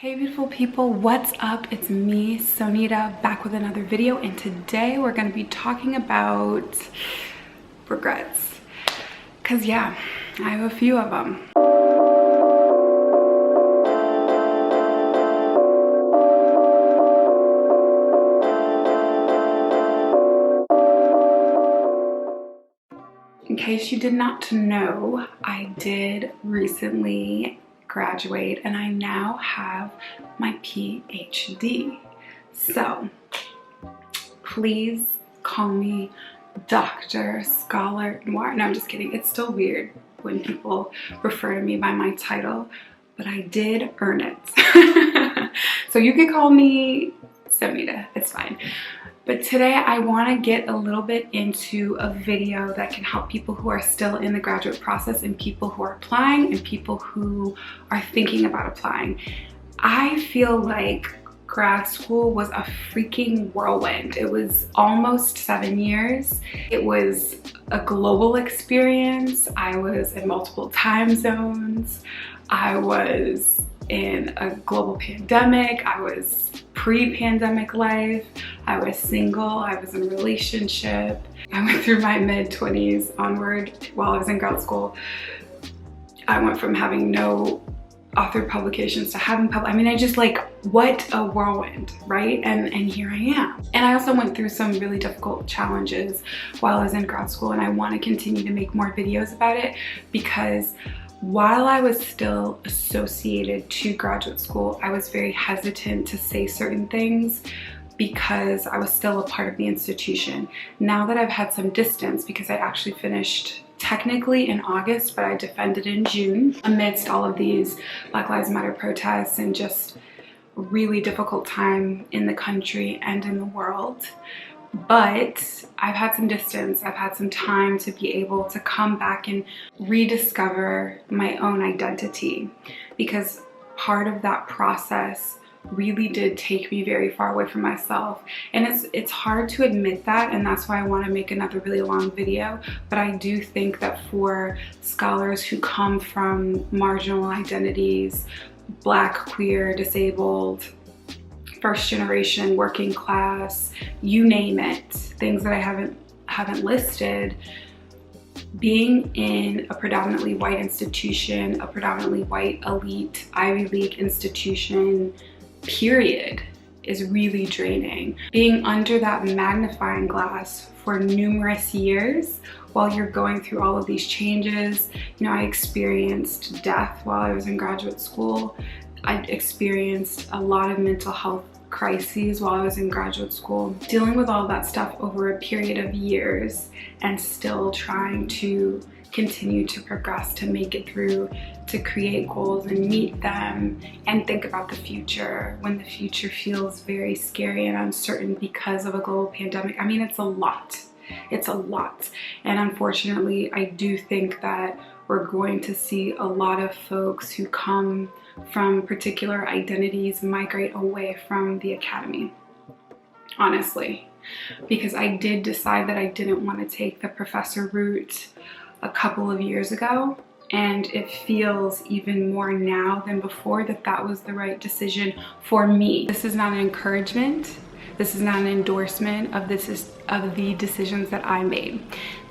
Hey beautiful people, what's up? It's me, Sonita, back with another video, and today we're going to be talking about regrets. Cause yeah, I have a few of them. In case you did not know, I did recently graduate and I now have my PhD. So please call me Dr. Scholar Noire. No, I'm just kidding. It's still weird when people refer to me by my title, but I did earn it. So you can call me Sonita, it's fine. But today I want to get a little bit into a video that can help people who are still in the graduate process and people who are applying and people who are thinking about applying. I feel like grad school was a freaking whirlwind. It was almost 7 years. It was a global experience. I was in multiple time zones. I was in a global pandemic. I was pre-pandemic life. I was single. I was in a relationship. I went through my mid-20s onward while I was in grad school. I went from having no authored publications to having I mean, I just like, what a whirlwind, right? And here I am. And I also went through some really difficult challenges while I was in grad school, and I want to continue to make more videos about it because while I was still associated to graduate school, I was very hesitant to say certain things because I was still a part of the institution. Now that I've had some distance, because I actually finished technically in August, but I defended in June amidst all of these Black Lives Matter protests and just a really difficult time in the country and in the world. But I've had some distance, I've had some time to be able to come back and rediscover my own identity, because part of that process really did take me very far away from myself. And it's hard to admit that, and that's why I want to make another really long video. But I do think that for scholars who come from marginal identities, Black, queer, disabled, first generation, working class, you name it, things that I haven't listed, being in a predominantly white institution, a predominantly white elite Ivy League institution, period, is really draining. Being under that magnifying glass for numerous years while you're going through all of these changes. You know, I experienced death while I was in graduate school. I experienced a lot of mental health crises while I was in graduate school. Dealing with all that stuff over a period of years and still trying to continue to progress, to make it through, to create goals and meet them and think about the future when the future feels very scary and uncertain because of a global pandemic. I mean, it's a lot. It's a lot. And unfortunately, I do think that we're going to see a lot of folks who come from particular identities migrate away from the academy, honestly, because I did decide that I didn't want to take the professor route a couple of years ago, and it feels even more now than before that that was the right decision for me. This is not an encouragement. This is not an endorsement of the decisions that I made.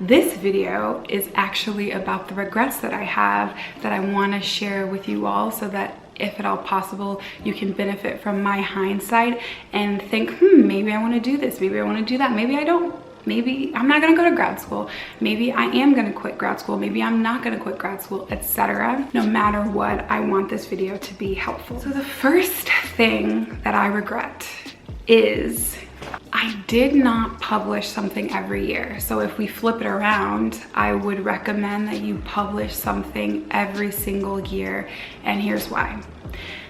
This video is actually about the regrets that I have that I want to share with you all, so that if at all possible, you can benefit from my hindsight and think, maybe I want to do this, maybe I want to do that, maybe I don't. Maybe I'm not gonna go to grad school. Maybe I am gonna quit grad school. Maybe I'm not gonna quit grad school, etc. No matter what, I want this video to be helpful. So the first thing that I regret is I did not publish something every year. So if we flip it around, I would recommend that you publish something every single year, and here's why.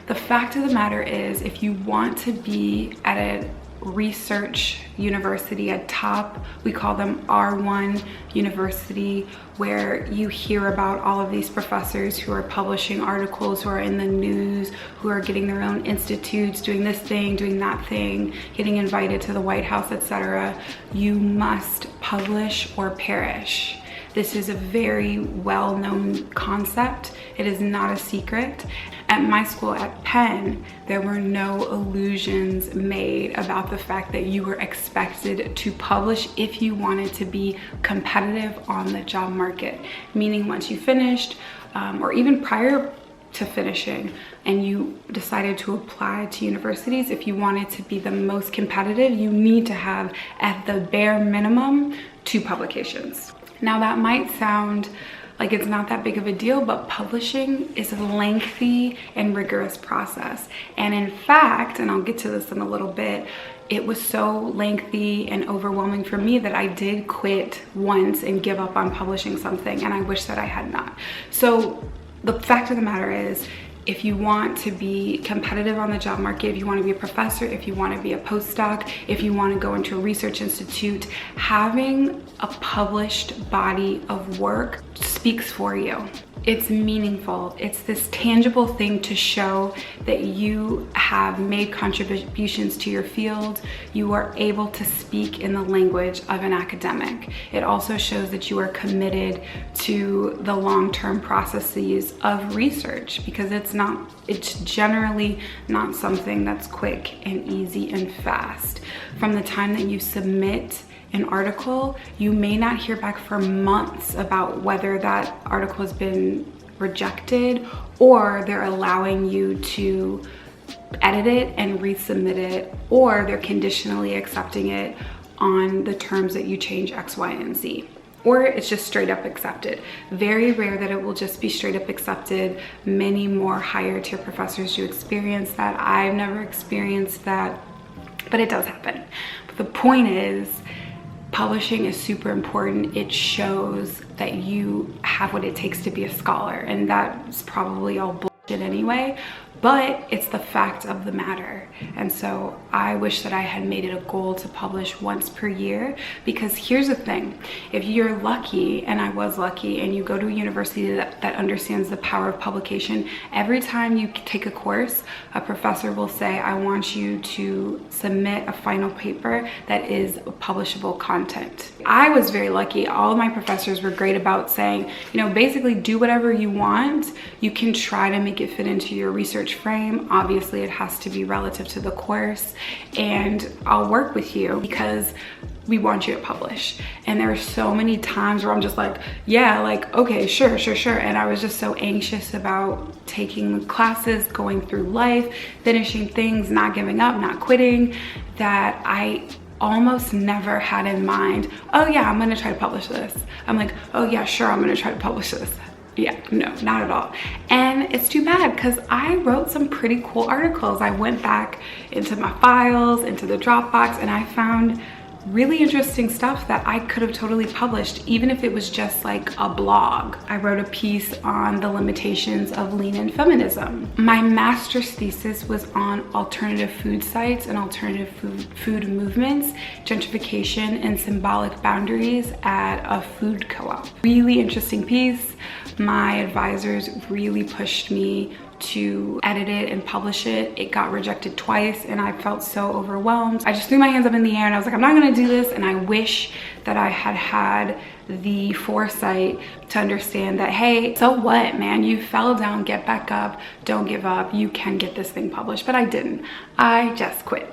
The fact of the matter is, if you want to be at a research university, a top, we call them R1 university, where you hear about all of these professors who are publishing articles, who are in the news, who are getting their own institutes, doing this thing, doing that thing, getting invited to the White House, etc. You must publish or perish. This is a very well-known concept. It is not a secret. At my school at Penn, there were no illusions made about the fact that you were expected to publish if you wanted to be competitive on the job market. Meaning once you finished, or even prior to finishing, and you decided to apply to universities, if you wanted to be the most competitive, you need to have at the bare minimum 2 publications. Now that might sound like it's not that big of a deal, but publishing is a lengthy and rigorous process. And in fact, and I'll get to this in a little bit, it was so lengthy and overwhelming for me that I did quit once and give up on publishing something, and I wish that I had not. So the fact of the matter is, if you want to be competitive on the job market, if you want to be a professor, if you want to be a postdoc, if you want to go into a research institute, having a published body of work speaks for you. It's meaningful. It's this tangible thing to show that you have made contributions to your field. You are able to speak in the language of an academic. It also shows that you are committed to the long-term processes of research, because it's generally not something that's quick and easy and fast. From the time that you submit an article, you may not hear back for months about whether that article has been rejected, or they're allowing you to edit it and resubmit it, or they're conditionally accepting it on the terms that you change X, Y, and Z. Or it's just straight up accepted. Very rare that it will just be straight up accepted. Many more higher tier professors do experience that. I've never experienced that, but it does happen. But the point is, publishing is super important. It shows that you have what it takes to be a scholar, and that's probably all bullshit anyway, but it's the fact of the matter. And so I wish that I had made it a goal to publish once per year, because here's the thing. If you're lucky, and I was lucky, and you go to a university that understands the power of publication, every time you take a course, a professor will say, I want you to submit a final paper that is publishable content. I was very lucky. All of my professors were great about saying, basically do whatever you want. You can try to make it fit into your research frame. Obviously it has to be relative to the course, and I'll work with you because we want you to publish. And there are so many times where I'm just like, yeah, like, okay, sure. And I was just so anxious about taking the classes, going through life, finishing things, not giving up, not quitting, that I almost never had in mind, oh yeah, I'm gonna try to publish this. I'm like, oh yeah, sure, I'm gonna try to publish this. Yeah, no, not at all. And it's too bad, because I wrote some pretty cool articles. I went back into my files, into the Dropbox, and I found really interesting stuff that I could have totally published, even if it was just like a blog. I wrote a piece on the limitations of lean-in feminism. My master's thesis was on alternative food sites and alternative food movements, gentrification, and symbolic boundaries at a food co-op. Really interesting piece. My advisors really pushed me to edit it and publish it. It got rejected twice, and I felt so overwhelmed. I just threw my hands up in the air and I was like, I'm not gonna do this. And I wish that I had had the foresight to understand that, hey, so what, man? You fell down, get back up, don't give up. You can get this thing published. But I didn't. I just quit.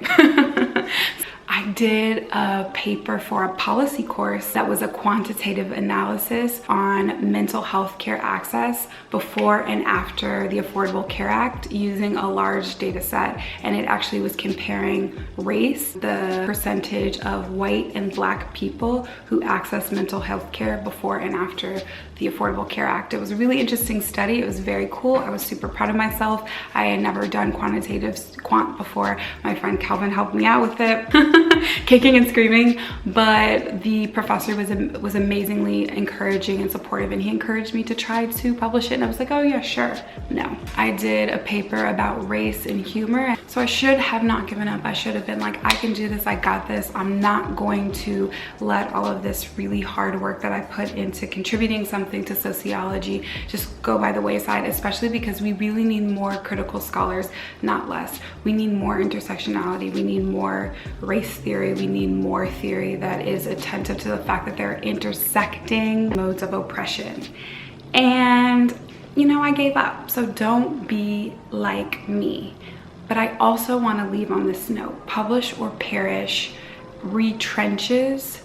I did a paper for a policy course that was a quantitative analysis on mental health care access before and after the Affordable Care Act, using a large data set. And it actually was comparing race, the percentage of white and black people who access mental health care before and after the Affordable Care Act. It was a really interesting study. It was very cool. I was super proud of myself. I had never done quant before. My friend Calvin helped me out with it. Kicking and screaming, but the professor was amazingly encouraging and supportive, and he encouraged me to try to publish it, and I was like, oh yeah, sure. No. I did a paper about race and humor, so I should have not given up. I should have been like, I can do this, I got this. I'm not going to let all of this really hard work that I put into contributing something to sociology just go by the wayside, especially because we really need more critical scholars, not less. We need more intersectionality. We need more race theory. We need more theory that is attentive to the fact that there are intersecting modes of oppression. And you know, I gave up, so don't be like me. But I also want to leave on this note: publish or perish retrenches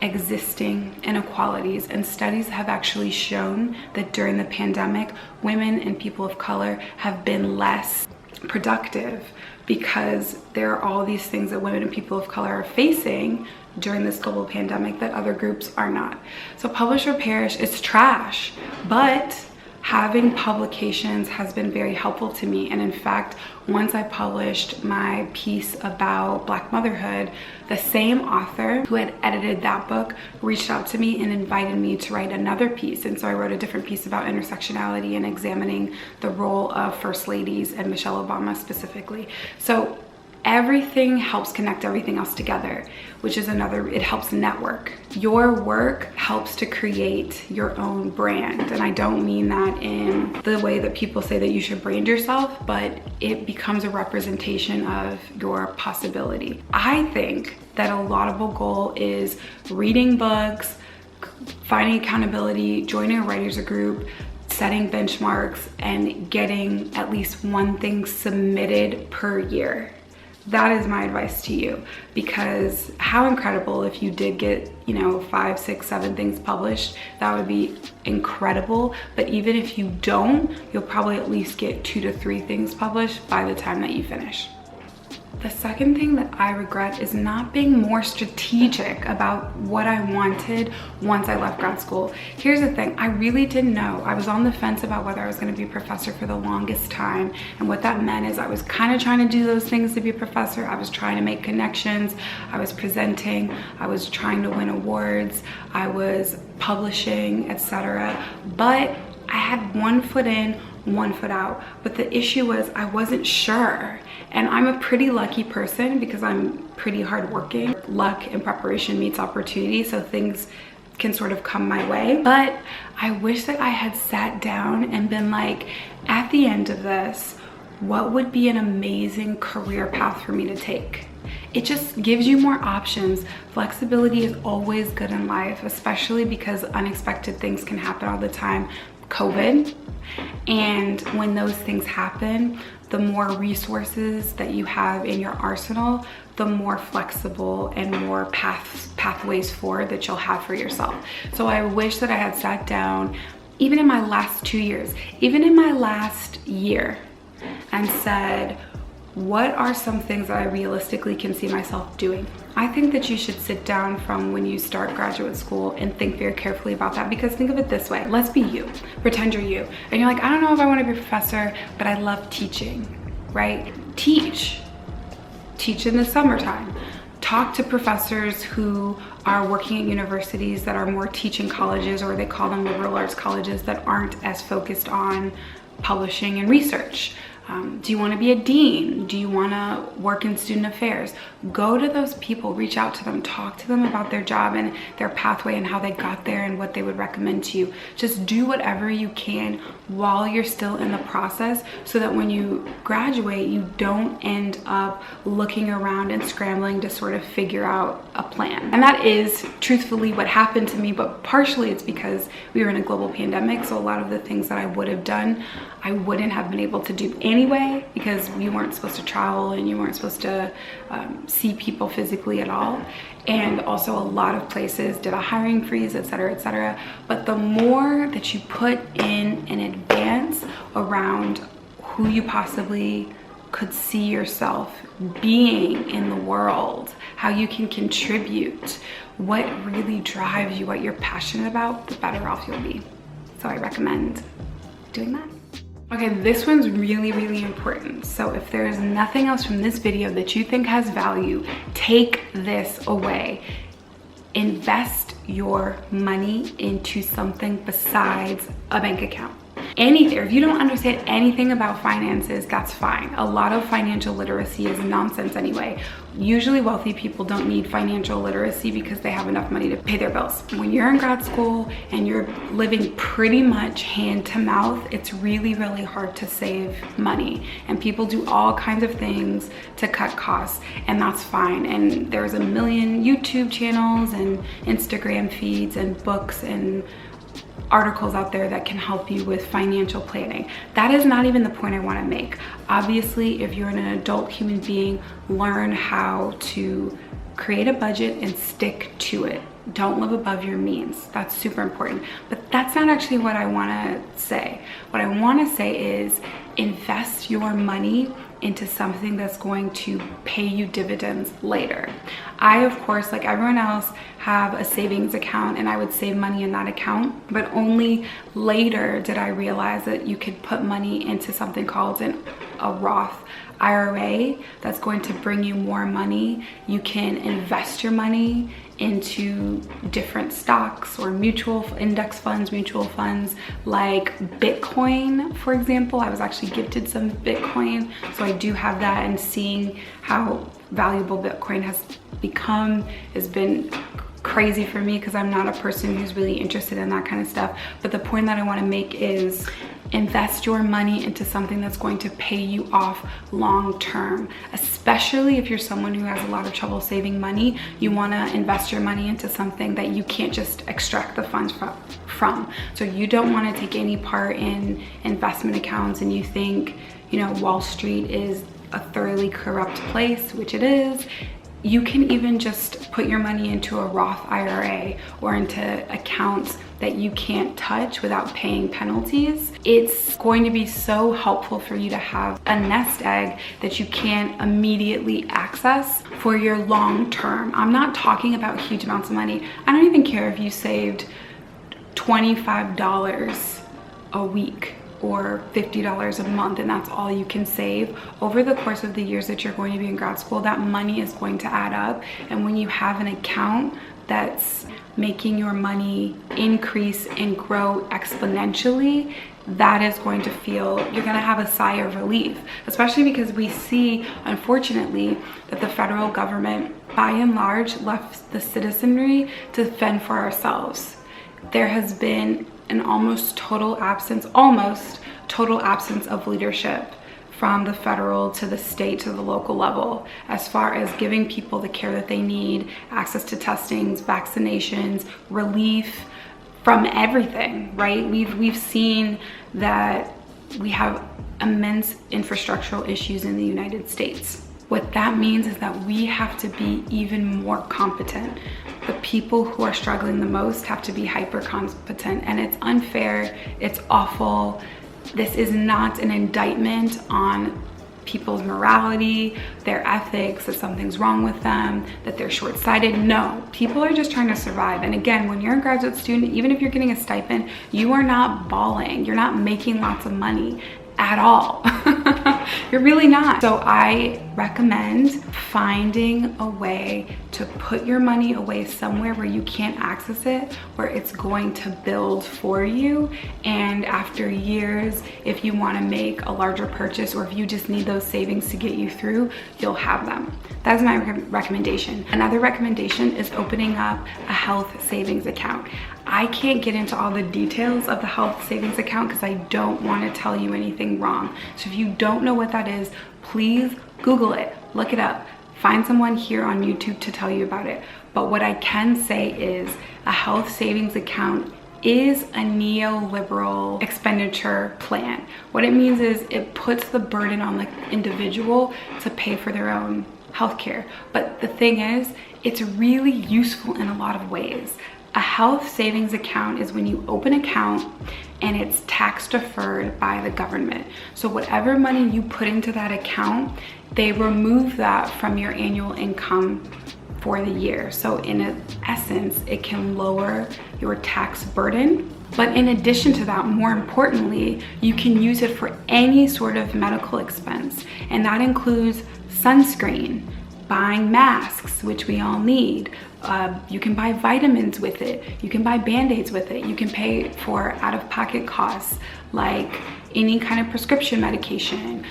existing inequalities, and studies have actually shown that during the pandemic, women and people of color have been less productive because there are all these things that women and people of color are facing during this global pandemic that other groups are not. So publish or perish is trash, but having publications has been very helpful to me. And in fact, once I published my piece about Black motherhood, the same author who had edited that book reached out to me and invited me to write another piece. And so I wrote a different piece about intersectionality and examining the role of first ladies and Michelle Obama specifically. So everything helps connect everything else together, which is it helps network. Your work helps to create your own brand. And I don't mean that in the way that people say that you should brand yourself, but it becomes a representation of your possibility. I think that a laudable goal is reading books, finding accountability, joining a writers group, setting benchmarks, and getting at least one thing submitted per year. That is my advice to you, because how incredible if you did get, 5, 6, 7 things published. That would be incredible. But even if you don't, you'll probably at least get 2 to 3 things published by the time that you finish. The second thing that I regret is not being more strategic about what I wanted once I left grad school. Here's the thing, I really didn't know. I was on the fence about whether I was going to be a professor for the longest time. And what that meant is I was kind of trying to do those things to be a professor. I was trying to make connections. I was presenting. I was trying to win awards. I was publishing, etc. But I had one foot in, one foot out. But the issue was I wasn't sure. And I'm a pretty lucky person because I'm pretty hardworking. Luck and preparation meets opportunity, so things can sort of come my way. But I wish that I had sat down and been like, at the end of this, what would be an amazing career path for me to take? It just gives you more options. Flexibility is always good in life, especially because unexpected things can happen all the time. COVID. And when those things happen, the more resources that you have in your arsenal, the more flexible and more pathways forward that you'll have for yourself. So I wish that I had sat down, even in my last 2 years, even in my last year, and said, what are some things that I realistically can see myself doing? I think that you should sit down from when you start graduate school and think very carefully about that, because think of it this way. Let's be you. Pretend you're you. And you're like, I don't know if I want to be a professor, but I love teaching, right? Teach in the summertime. Talk to professors who are working at universities that are more teaching colleges, or they call them liberal arts colleges, that aren't as focused on publishing and research. Do you want to be a dean? Do you want to work in student affairs? Go to those people, reach out to them, talk to them about their job and their pathway and how they got there and what they would recommend to you. Just do whatever you can while you're still in the process, so that when you graduate, you don't end up looking around and scrambling to sort of figure out a plan. And that is truthfully what happened to me, but partially it's because we were in a global pandemic. So a lot of the things that I would have done, I wouldn't have been able to do anyway, because you weren't supposed to travel and you weren't supposed to see people physically at all. And also a lot of places did a hiring freeze, etc., etc. But the more that you put in advance around who you possibly could see yourself being in the world, how you can contribute, what really drives you, what you're passionate about, the better off you'll be. So I recommend doing that. Okay, this one's really, really important. So if there's nothing else from this video that you think has value, take this away. Invest your money into something besides a bank account. anything, if you don't understand anything about finances, that's fine. A lot of financial literacy is nonsense anyway. Usually wealthy people don't need financial literacy because they have enough money to pay their bills. When you're in grad school and you're living pretty much hand to mouth, it's really, really hard to save money. And people do all kinds of things to cut costs, and that's fine. And there's a million YouTube channels and Instagram feeds and books and articles out there that can help you with financial planning. That is not even the point I want to make. Obviously, if you're an adult human being, learn how to create a budget and stick to it. Don't live above your means. That's super important. But that's not actually what I want to say. What I want to say is invest your money into something that's going to pay you dividends later. I, of course, like everyone else, have a savings account, and I would save money in that account, but only later did I realize that you could put money into something called a Roth IRA that's going to bring you more money. You can invest your money into different stocks or mutual index funds, mutual funds like Bitcoin, for example. I was actually gifted some Bitcoin, so I do have that, and seeing how valuable Bitcoin has become has been crazy for me because I'm not a person who's really interested in that kind of stuff. But the point that I want to make is invest your money into something that's going to pay you off long term. Especially if you're someone who has a lot of trouble saving money, you want to invest your money into something that you can't just extract the funds from. So you don't want to take any part in investment accounts and you think, you know, Wall Street is a thoroughly corrupt place, which it is. You can even just put your money into a Roth IRA or into accounts that you can't touch without paying penalties. It's going to be so helpful for you to have a nest egg that you can immediately access for your long term. I'm not talking about huge amounts of money. I don't even care if you saved $25 a week or $50 a month and that's all you can save. Over the course of the years that you're going to be in grad school, that money is going to add up. And when you have an account that's making your money increase and grow exponentially, that is going to feel, you're going to have a sigh of relief, especially because we see, unfortunately, that the federal government by and large left the citizenry to fend for ourselves. There has been an almost total absence of leadership from the federal to the state to the local level as far as giving people the care that they need, access to testings, vaccinations, relief from everything, right? We've seen that we have immense infrastructural issues in the United States. What that means is that we have to be even more competent. The people who are struggling the most have to be hyper competent, and it's unfair, it's awful. This is not an indictment on people's morality, their ethics, that something's wrong with them, that they're short-sighted. No, people are just trying to survive. And again, when you're a graduate student, even if you're getting a stipend, you are not balling. You're not making lots of money at all. You're really not. So I recommend finding a way to put your money away somewhere where you can't access it, where it's going to build for you. And after years, if you want to make a larger purchase or if you just need those savings to get you through, you'll have them. That's my recommendation. Another recommendation is opening up a health savings account. I can't get into all the details of the health savings account because I don't want to tell you anything wrong. So if you don't know what that is, please Google it, look it up, find someone here on YouTube to tell you about it. But what I can say is a health savings account is a neoliberal expenditure plan. What it means is it puts the burden on the individual to pay for their own healthcare. But the thing is, it's really useful in a lot of ways. A health savings account is when you open an account and it's tax deferred by the government. So whatever money you put into that account, they remove that from your annual income for the year. So in essence, it can lower your tax burden. But in addition to that, more importantly, you can use it for any sort of medical expense. And that includes sunscreen, buying masks, which we all need, You can buy vitamins with it. You can buy Band-Aids with it. You can pay for out-of-pocket costs like any kind of prescription medication,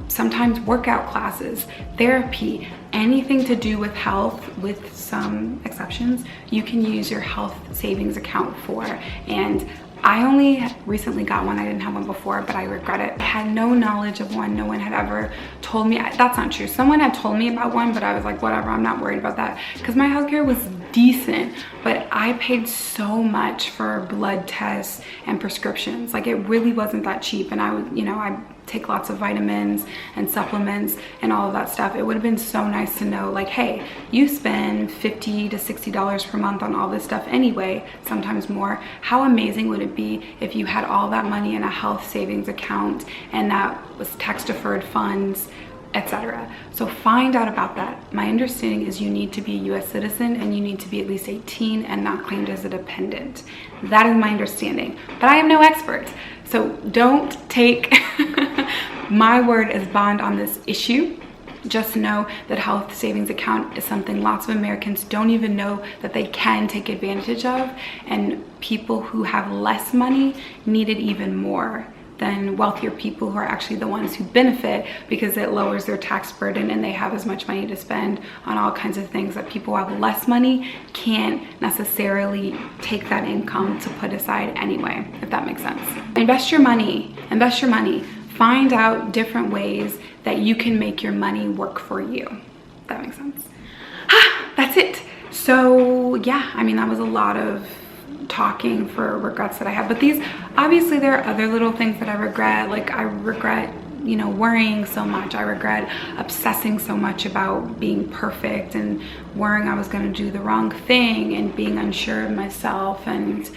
sometimes workout classes, therapy, anything to do with health, with some exceptions, you can use your health savings account for. And I only recently got one. I didn't have one before, but I regret it. I had no knowledge of one. No one had ever told me. That's not true. Someone had told me about one, but I was like, whatever, I'm not worried about that, because my healthcare was decent, but I paid so much for blood tests and prescriptions. Like, it really wasn't that cheap. And I would, you know, I take lots of vitamins and supplements and all of that stuff. It would have been so nice to know, like, hey, you spend $50 to $60 per month on all this stuff anyway, sometimes more. How amazing would it be if you had all that money in a health savings account and that was tax deferred funds, etc. So find out about that. My understanding is you need to be a US citizen and you need to be at least 18 and not claimed as a dependent. That is my understanding, but I am no expert. So don't take my word as bond on this issue. Just know that health savings account is something lots of Americans don't even know that they can take advantage of, and people who have less money need it even more than wealthier people, who are actually the ones who benefit because it lowers their tax burden and they have as much money to spend on all kinds of things that people who have less money can't necessarily take that income to put aside anyway, if that makes sense. Invest your money, invest your money. Find out different ways that you can make your money work for you. If that makes sense. That's it. So yeah, I mean, that was a lot of talking for regrets that I have, but these, obviously there are other little things that I regret. Like, I regret, you know, worrying so much. I regret obsessing so much about being perfect and worrying I was going to do the wrong thing and being unsure of myself. And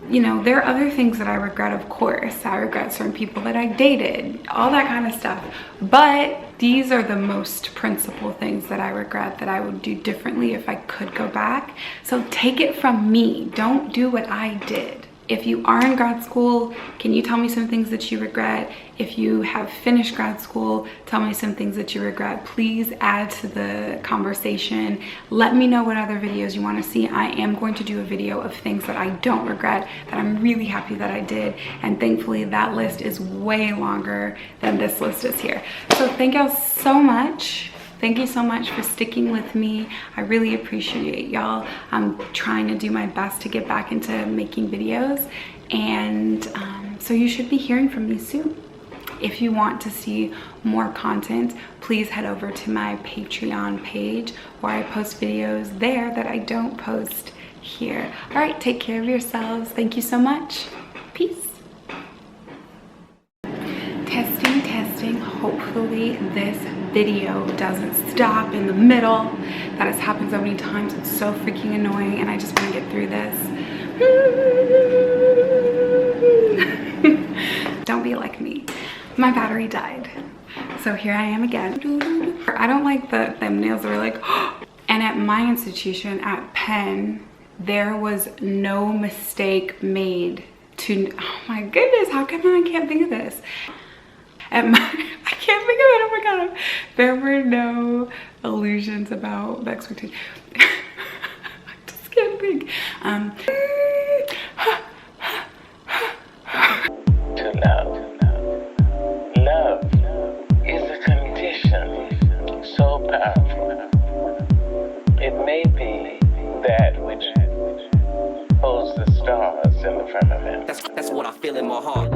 you know, there are other things that I regret, of course. I regret certain people that I dated, all that kind of stuff. But these are the most principal things that I regret that I would do differently if I could go back. So take it from me. Don't do what I did. If you are in grad school, can you tell me some things that you regret? If you have finished grad school, tell me some things that you regret. Please add to the conversation. Let me know what other videos you want to see. I am going to do a video of things that I don't regret, that I'm really happy that I did. And thankfully that list is way longer than this list is here. So thank y'all so much. Thank you so much for sticking with me. I really appreciate y'all. I'm trying to do my best to get back into making videos. And so you should be hearing from me soon. If you want to see more content, please head over to my Patreon page where I post videos there that I don't post here. All right, take care of yourselves. Thank you so much. Peace. Testing, testing. Hopefully this video doesn't stop in the middle. That has happened so many times. It's so freaking annoying and I just want to get through this. Don't be like me. My battery died. So here I am again. I don't like the thumbnails that are like, and at my institution at Penn, there was no mistake made to, oh my goodness, how come I can't think of this? At my, I can't think of it, oh my God. There were no illusions about the expectation. I just can't think. To love. Love is a condition so powerful. It may be that which holds the stars in the firmament. That's what I feel in my heart.